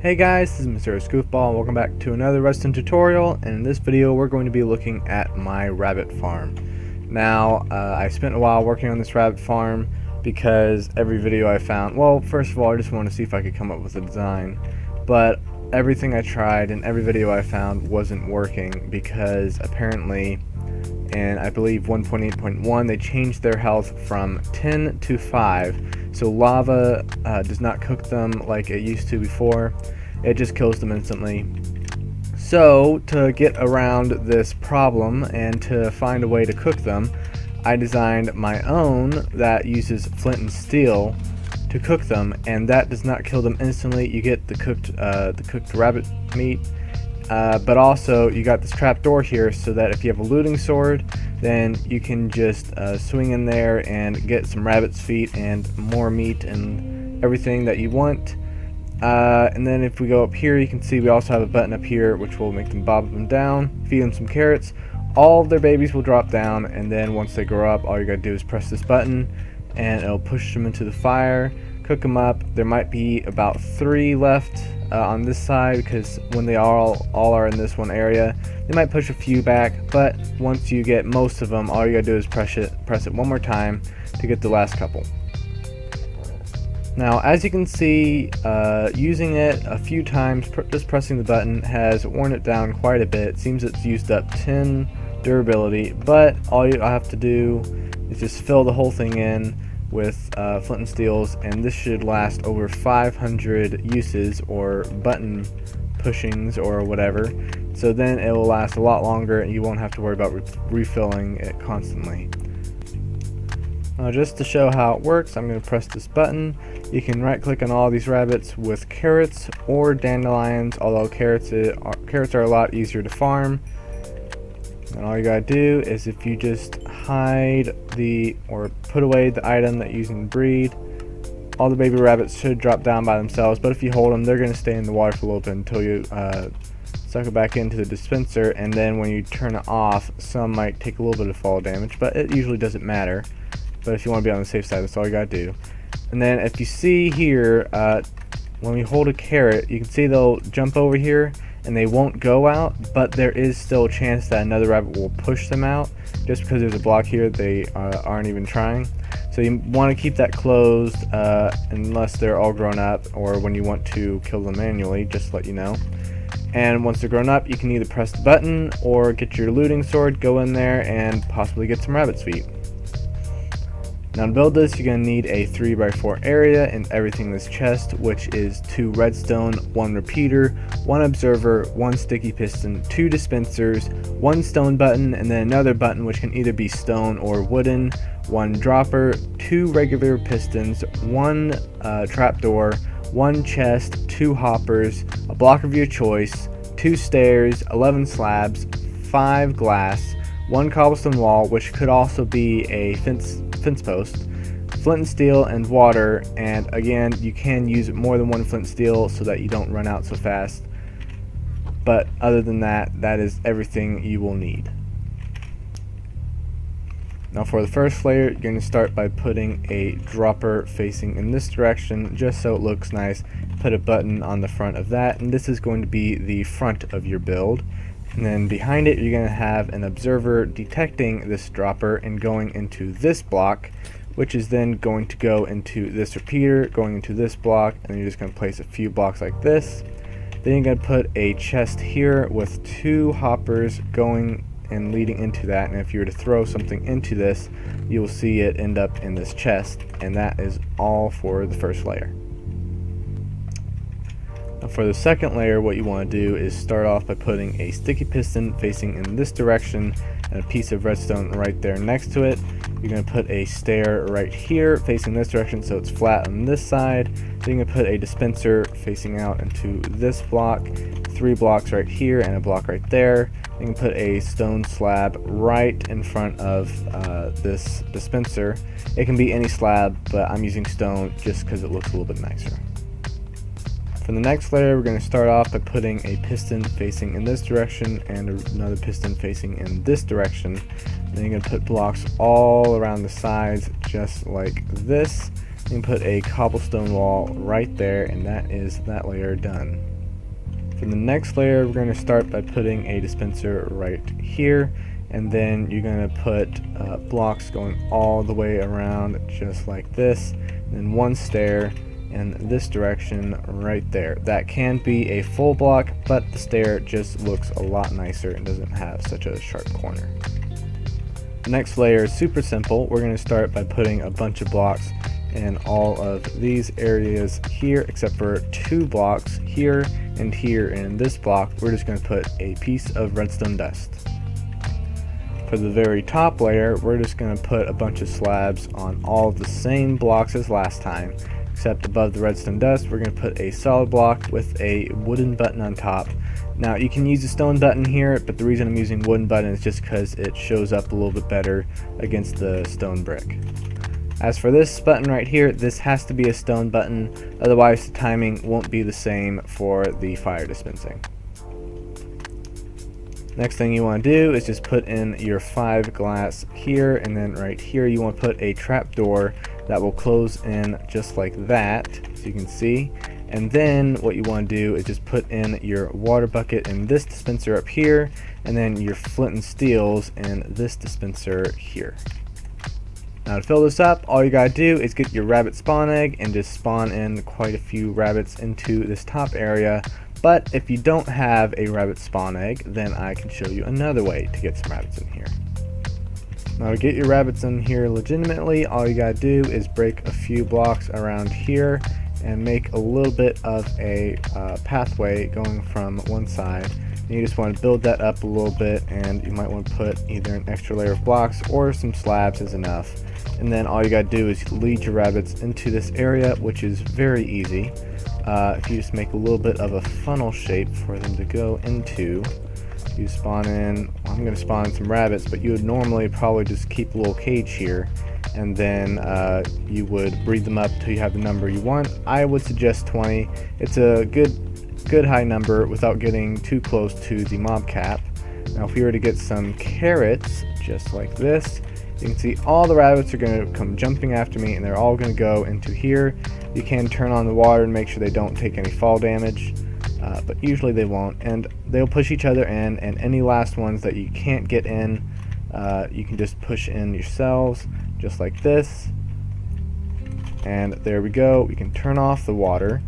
Hey guys, this is MysteriousGoofBall and welcome back to another redstone tutorial, and in this video we're going to be looking at my rabbit farm. Now, I spent a while working on this rabbit farm because every video I found, well, first of all I just wanted to see if I could come up with a design, but everything I tried and every video I found wasn't working because apparently in I believe 1.8.1 they changed their health from 10 to 5. So lava does not cook them like it used to before. It just kills them instantly. So to get around this problem and to find a way to cook them, I designed my own that uses flint and steel to cook them, and that does not kill them instantly. You get the cooked rabbit meat, but also you got this trap door here so that if you have a looting sword, then you can just swing in there and get some rabbit's feet and more meat and everything that you want. And then if we go up here, you can see we also have a button up here which will make them bob them down, feed them some carrots. All of their babies will drop down, and then once they grow up, all you gotta do is press this button and it'll push them into the fire, cook them up. There might be about 3 left on this side because when they all are in this one area, they might push a few back, but once you get most of them, all you gotta do is press it one more time to get the last couple. Now, as you can see, using it a few times, just pressing the button has worn it down quite a bit. It seems it's used up 10 durability, but all you have to do is just fill the whole thing in with flint and steels, and this should last over 500 uses or button pushings or whatever. So then it will last a lot longer and you won't have to worry about refilling it constantly. Now, just to show how it works, I'm going to press this button. You can right click on all these rabbits with carrots or dandelions, although carrots are a lot easier to farm. And all you gotta do is if you just hide or put away the item that you're using to breed, all the baby rabbits should drop down by themselves, but if you hold them, they're going to stay in the water for a little bit until you suck it back into the dispenser, and then when you turn it off, some might take a little bit of fall damage, but it usually doesn't matter. But if you want to be on the safe side, that's all you gotta do. And then if you see here, when we hold a carrot, you can see they'll jump over here and they won't go out, but there is still a chance that another rabbit will push them out. Just because there's a block here, they aren't even trying. So you want to keep that closed unless they're all grown up, or when you want to kill them manually, just to let you know. And once they're grown up, you can either press the button or get your looting sword, go in there, and possibly get some rabbit's feet. Now to build this, you're going to need a 3x4 area and everything in this chest, which is 2 redstone, 1 repeater, 1 observer, 1 sticky piston, 2 dispensers, 1 stone button, and then another button which can either be stone or wooden, 1 dropper, 2 regular pistons, 1 trapdoor, 1 chest, 2 hoppers, a block of your choice, 2 stairs, 11 slabs, 5 glass, 1 cobblestone wall, which could also be a fence post, flint and steel, and water. And again, you can use more than 1 flint and steel so that you don't run out so fast. But other than that, that is everything you will need. Now for the first layer, you're going to start by putting a dropper facing in this direction just so it looks nice. Put a button on the front of that, and this is going to be the front of your build. And then behind it, you're going to have an observer detecting this dropper and going into this block, which is then going to go into this repeater, going into this block, and then you're just going to place a few blocks like this. Then you're going to put a chest here with 2 hoppers going and leading into that, and if you were to throw something into this, you will see it end up in this chest, and that is all for the first layer. Now for the second layer, what you want to do is start off by putting a sticky piston facing in this direction and a piece of redstone right there next to it. You're going to put a stair right here facing this direction so it's flat on this side. Then you're going to put a dispenser facing out into this block, 3 blocks right here and a block right there. You can put a stone slab right in front of this dispenser. It can be any slab, but I'm using stone just because it looks a little bit nicer. For the next layer, we're going to start off by putting a piston facing in this direction and another piston facing in this direction. Then you're going to put blocks all around the sides just like this. and put a cobblestone wall right there, and that is that layer done. For the next layer, we're going to start by putting a dispenser right here, and then you're going to put blocks going all the way around just like this, and then one stair in this direction right there. That can be a full block, but the stair just looks a lot nicer and doesn't have such a sharp corner. The next layer is super simple. We're going to start by putting a bunch of blocks in all of these areas here, except for 2 blocks here and here. And in this block, we're just going to put a piece of redstone dust. For the very top layer, we're just going to put a bunch of slabs on all of the same blocks as last time, except above the redstone dust, we're going to put a solid block with a wooden button on top. Now, you can use a stone button here, but the reason I'm using wooden button is just because it shows up a little bit better against the stone brick. As for this button right here, this has to be a stone button, otherwise the timing won't be the same for the fire dispensing. Next thing you want to do is just put in your 5 glass here, and then right here you want to put a trapdoor that will close in just like that, so you can see. And then what you want to do is just put in your water bucket in this dispenser up here, and then your flint and steels in this dispenser here. Now to fill this up, all you gotta do is get your rabbit spawn egg and just spawn in quite a few rabbits into this top area. But if you don't have a rabbit spawn egg, then I can show you another way to get some rabbits in here. Now to get your rabbits in here legitimately, all you gotta do is break a few blocks around here and make a little bit of a pathway going from one side. And you just want to build that up a little bit, and you might want to put either an extra layer of blocks or some slabs is enough. And then all you gotta do is lead your rabbits into this area, which is very easy. If you just make a little bit of a funnel shape for them to go into, you spawn in, well, I'm going to spawn in some rabbits, but you would normally probably just keep a little cage here, and then you would breed them up till you have the number you want. I would suggest 20. It's a good high number without getting too close to the mob cap. Now if we were to get some carrots, just like this, you can see all the rabbits are going to come jumping after me, and they're all going to go into here. You can turn on the water and make sure they don't take any fall damage, but usually they won't, and they'll push each other in, and any last ones that you can't get in, you can just push in yourselves, just like this. And there we go. We can turn off the water,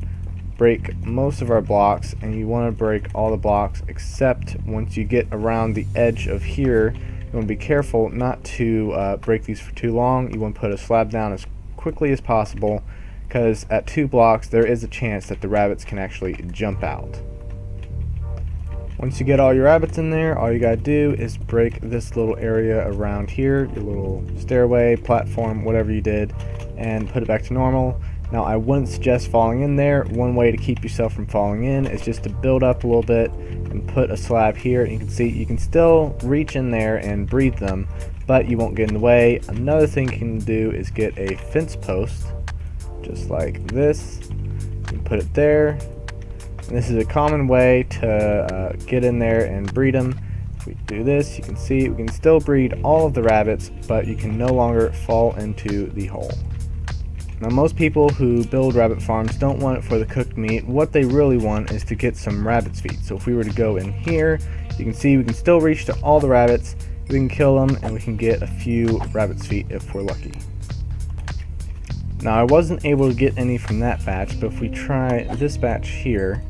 break most of our blocks, and you want to break all the blocks except once you get around the edge of here. You want to be careful not to break these for too long. You want to put a slab down as quickly as possible, because at 2 blocks there is a chance that the rabbits can actually jump out. Once you get all your rabbits in there, all you gotta do is break this little area around here, your little stairway, platform, whatever you did, and put it back to normal. Now I wouldn't suggest falling in there. One way to keep yourself from falling in is just to build up a little bit and put a slab here. You can see you can still reach in there and breed them, but you won't get in the way. Another thing you can do is get a fence post, just like this. You can put it there. And this is a common way to get in there and breed them. If we do this, you can see we can still breed all of the rabbits, but you can no longer fall into the hole. Now most people who build rabbit farms don't want it for the cooked meat. What they really want is to get some rabbit's feet. So if we were to go in here, you can see we can still reach to all the rabbits. We can kill them and we can get a few rabbit's feet if we're lucky. Now I wasn't able to get any from that batch, but if we try this batch here,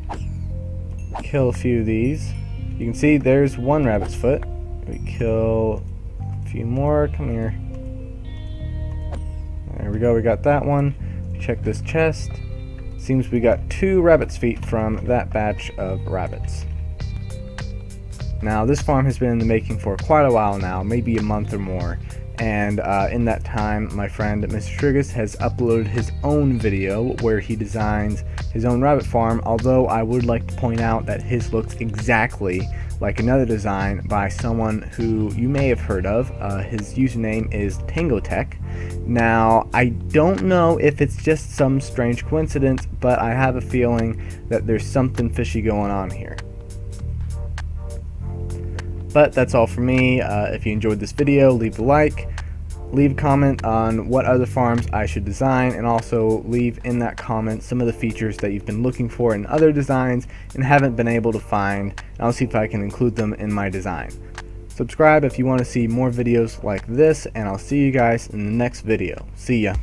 kill a few of these, you can see there's one rabbit's foot. We kill a few more. Come here. There we go, we got that one. Check this chest. Seems we got 2 rabbit's feet from that batch of rabbits. Now this farm has been in the making for quite a while now, maybe a month or more. And in that time, my friend MysteriousGoofBall has uploaded his own video where he designs his own rabbit farm, although I would like to point out that his looks exactly like another design by someone who you may have heard of. His username is Tangotech. Now, I don't know if it's just some strange coincidence, but I have a feeling that there's something fishy going on here. But that's all for me. If you enjoyed this video, leave a like. Leave a comment on what other farms I should design, and also leave in that comment some of the features that you've been looking for in other designs and haven't been able to find, and I'll see if I can include them in my design. Subscribe if you want to see more videos like this, and I'll see you guys in the next video. See ya.